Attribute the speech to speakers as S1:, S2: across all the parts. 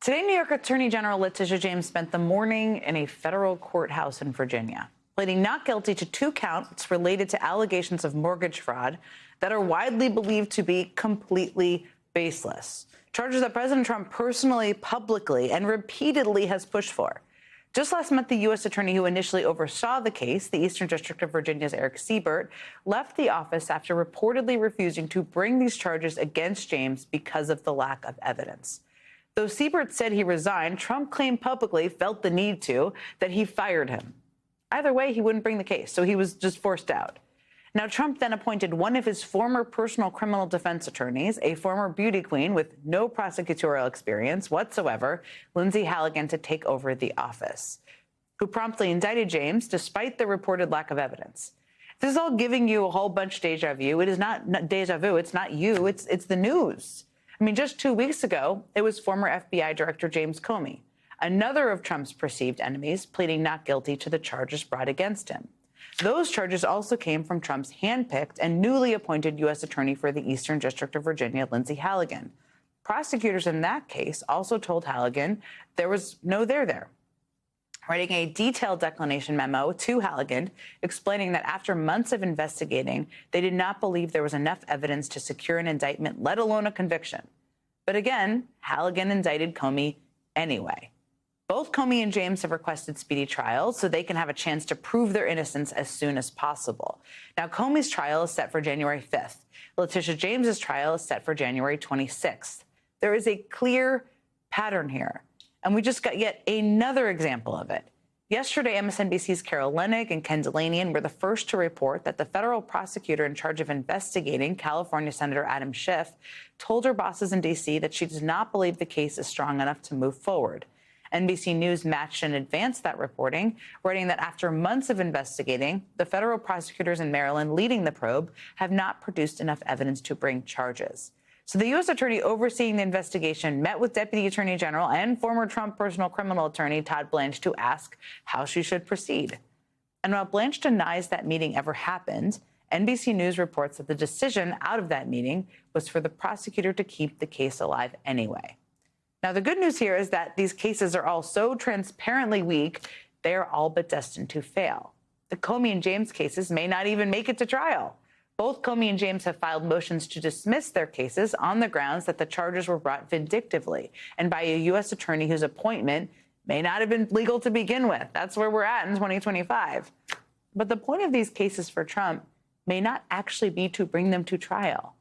S1: Today, New York Attorney General Letitia James spent the morning in a federal courthouse in Virginia, pleading not guilty to 2 counts related to allegations of mortgage fraud that are widely believed to be completely baseless. Charges that President Trump personally, publicly, and repeatedly has pushed for. Just last month, the U.S. attorney who initially oversaw the case, the Eastern District of Virginia's Eric Siebert, left the office after reportedly refusing to bring these charges against James because of the lack of evidence. Though Siebert said he resigned, Trump claimed publicly, felt the need to, that he fired him. Either way, he wouldn't bring the case, so he was just forced out. Now, Trump then appointed one of his former personal criminal defense attorneys, a former beauty queen with no prosecutorial experience whatsoever, Lindsay Halligan, to take over the office, who promptly indicted James despite the reported lack of evidence. This is all giving you a whole bunch of deja vu. It is not deja vu. It's not you. It's the news. I mean, just 2 weeks ago, it was former FBI Director James Comey, another of Trump's perceived enemies, pleading not guilty to the charges brought against him. Those charges also came from Trump's handpicked and newly appointed U.S. Attorney for the Eastern District of Virginia, Lindsay Halligan. Prosecutors in that case also told Halligan there was no there, writing a detailed declination memo to Halligan explaining that after months of investigating, they did not believe there was enough evidence to secure an indictment, let alone a conviction. But again, Halligan indicted Comey anyway. Both Comey and James have requested speedy trials so they can have a chance to prove their innocence as soon as possible. Now, Comey's trial is set for January 5th. Letitia James's trial is set for January 26th. There is a clear pattern here, and we just got yet another example of it. Yesterday, MSNBC's Carol Leonnig and Ken Delanian were the first to report that the federal prosecutor in charge of investigating California Senator Adam Schiff told her bosses in D.C. that she does not believe the case is strong enough to move forward. NBC News matched and advanced that reporting, writing that after months of investigating, the federal prosecutors in Maryland leading the probe have not produced enough evidence to bring charges. So the U.S. attorney overseeing the investigation met with Deputy Attorney General and former Trump personal criminal attorney Todd Blanche to ask how she should proceed. And while Blanche denies that meeting ever happened, NBC News reports that the decision out of that meeting was for the prosecutor to keep the case alive anyway. Now, the good news here is that these cases are all so transparently weak, they are all but destined to fail. The Comey and James cases may not even make it to trial. Both Comey and James have filed motions to dismiss their cases on the grounds that the charges were brought vindictively and by a U.S. attorney whose appointment may not have been legal to begin with. That's where we're at in 2025. But the point of these cases for Trump may not actually be to bring them to trial.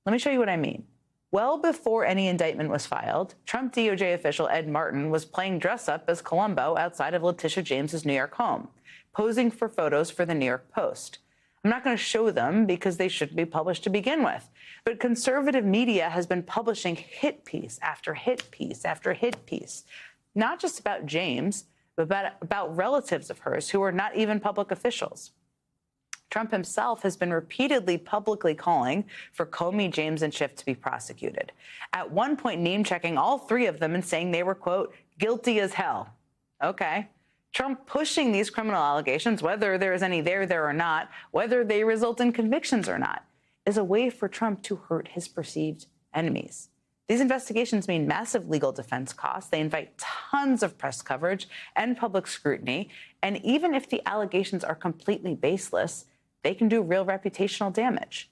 S1: Let me show you what I mean. Well before any indictment was filed, Trump DOJ official Ed Martin was playing dress-up as Columbo outside of Letitia James's New York home, posing for photos for the New York Post. I'm not going to show them because they shouldn't be published to begin with. But conservative media has been publishing hit piece after hit piece after hit piece, not just about James, but about relatives of hers who are not even public officials. Trump himself has been repeatedly publicly calling for Comey, James, and Schiff to be prosecuted. At one point, name-checking all 3 of them and saying they were, quote, guilty as hell. Okay. Trump pushing these criminal allegations, whether there is any there or not, whether they result in convictions or not, is a way for Trump to hurt his perceived enemies. These investigations mean massive legal defense costs. They invite tons of press coverage and public scrutiny. And even if the allegations are completely baseless, they can do real reputational damage.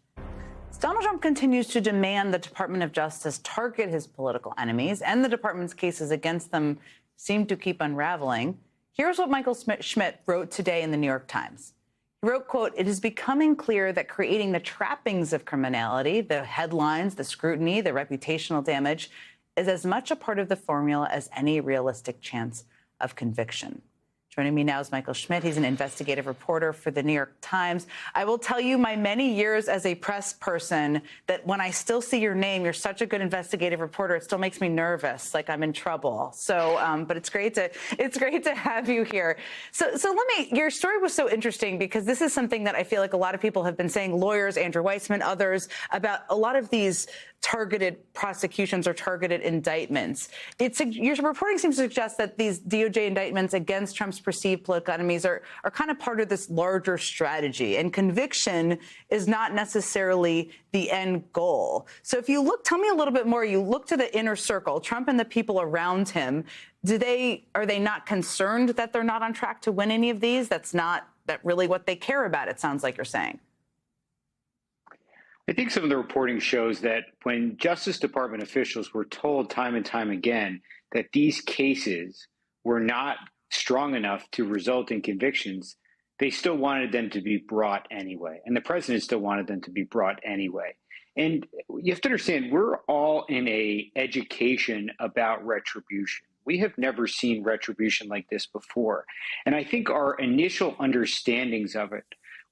S1: As Donald Trump continues to demand the Department of Justice target his political enemies, and the department's cases against them seem to keep unraveling, here's what Michael Schmidt wrote today in the New York Times. He wrote, quote, "It is becoming clear that creating the trappings of criminality, the headlines, the scrutiny, the reputational damage, is as much a part of the formula as any realistic chance of conviction." Joining me now is Michael Schmidt. He's an investigative reporter for the New York Times. I will tell you my many years as a press person that when I still see your name, you're such a good investigative reporter, it still makes me nervous, like I'm in trouble. So, but it's great to have you here. So your story was so interesting because this is something that I feel like a lot of people have been saying, lawyers, Andrew Weissman, others, about a lot of these targeted prosecutions or targeted indictments. Your reporting seems to suggest that these DOJ indictments against Trump's perceived political enemies are kind of part of this larger strategy, and conviction is not necessarily the end goal. So if you look, tell me a little bit more, you look to the inner circle, Trump and the people around him, are they not concerned that they're not on track to win any of these? That's not really what they care about, it sounds like you're saying.
S2: I think some of the reporting shows that when Justice Department officials were told time and time again that these cases were not strong enough to result in convictions, they still wanted them to be brought anyway. And the president still wanted them to be brought anyway. And you have to understand, we're all in a education about retribution. We have never seen retribution like this before. And I think our initial understandings of it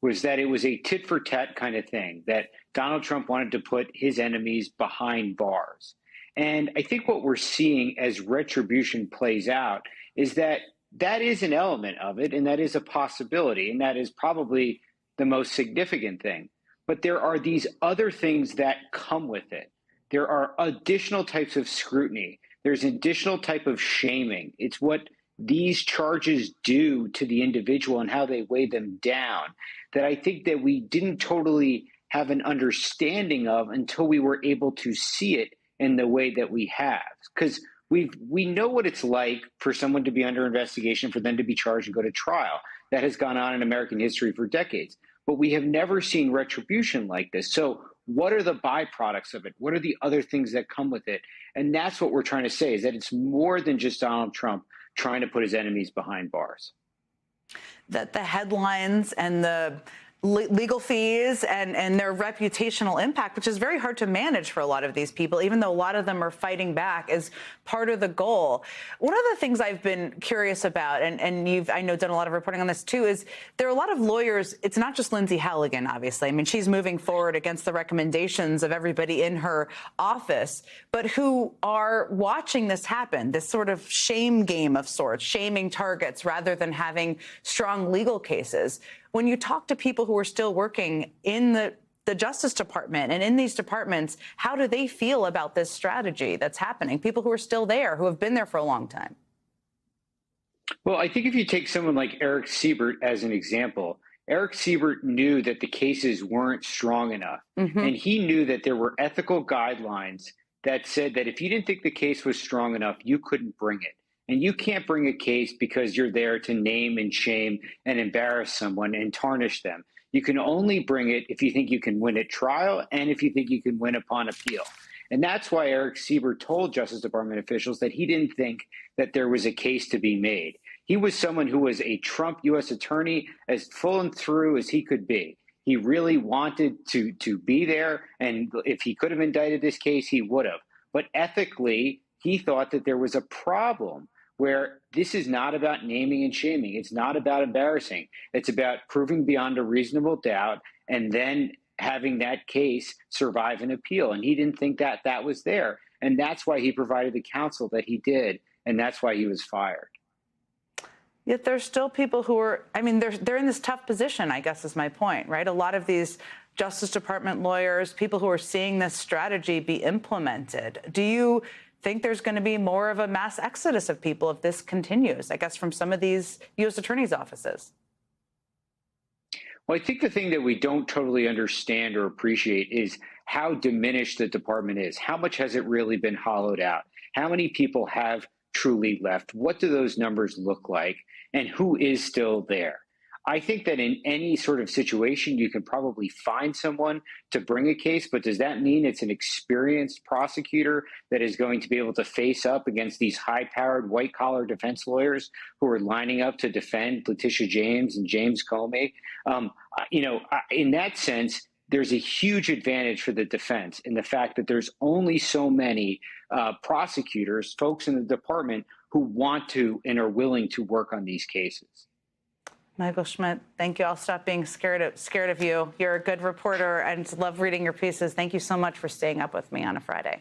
S2: was that it was a tit for tat kind of thing, that Donald Trump wanted to put his enemies behind bars. And I think what we're seeing as retribution plays out is that that is an element of it, and that is a possibility, and that is probably the most significant thing. But there are these other things that come with it. There are additional types of scrutiny. There's an additional type of shaming. It's what these charges do to the individual and how they weigh them down that I think that we didn't totally have an understanding of until we were able to see it in the way that we have. Because we know what it's like for someone to be under investigation, for them to be charged and go to trial. That has gone on in American history for decades. But we have never seen retribution like this. So what are the byproducts of it? What are the other things that come with it? And that's what we're trying to say, is that it's more than just Donald Trump trying to put his enemies behind bars.
S1: That the headlines and the legal fees and their reputational impact, which is very hard to manage for a lot of these people, even though a lot of them are fighting back, is part of the goal. One of the things I've been curious about, and you've, I know, done a lot of reporting on this too, is there are a lot of lawyers. It's not just Lindsay Halligan, obviously. I mean, she's moving forward against the recommendations of everybody in her office, but who are watching this happen, this sort of shame game of sorts, shaming targets rather than having strong legal cases. When you talk to people who are still working in the Justice Department and in these departments, how do they feel about this strategy that's happening? People who are still there, who have been there for a long time.
S2: Well, I think if you take someone like Eric Siebert as an example, Eric Siebert knew that the cases weren't strong enough. And he knew that there were ethical guidelines that said that if you didn't think the case was strong enough, you couldn't bring it. And you can't bring a case because you're there to name and shame and embarrass someone and tarnish them. You can only bring it if you think you can win at trial and if you think you can win upon appeal. And that's why Eric Siebert told Justice Department officials that he didn't think that there was a case to be made. He was someone who was a Trump U.S. attorney as full and through as he could be. He really wanted to be there, and if he could have indicted this case, he would have. But ethically, he thought that there was a problem where this is not about naming and shaming. It's not about embarrassing. It's about proving beyond a reasonable doubt and then having that case survive an appeal. And he didn't think that that was there. And that's why he provided the counsel that he did. And that's why he was fired.
S1: Yet there's still people who are, I mean, they're in this tough position, I guess is my point, right? A lot of these Justice Department lawyers, people who are seeing this strategy be implemented. Do you think there's going to be more of a mass exodus of people if this continues, I guess, from some of these U.S. attorneys' offices?
S2: Well, I think the thing that we don't totally understand or appreciate is how diminished the department is. How much has it really been hollowed out? How many people have truly left? What do those numbers look like? And who is still there? I think that in any sort of situation, you can probably find someone to bring a case, but does that mean it's an experienced prosecutor that is going to be able to face up against these high-powered white-collar defense lawyers who are lining up to defend Letitia James and James Comey? In that sense, there's a huge advantage for the defense in the fact that there's only so many prosecutors, folks in the department who want to and are willing to work on these cases.
S1: Michael Schmidt, thank you. I'll stop being scared of you. You're a good reporter and love reading your pieces. Thank you so much for staying up with me on a Friday.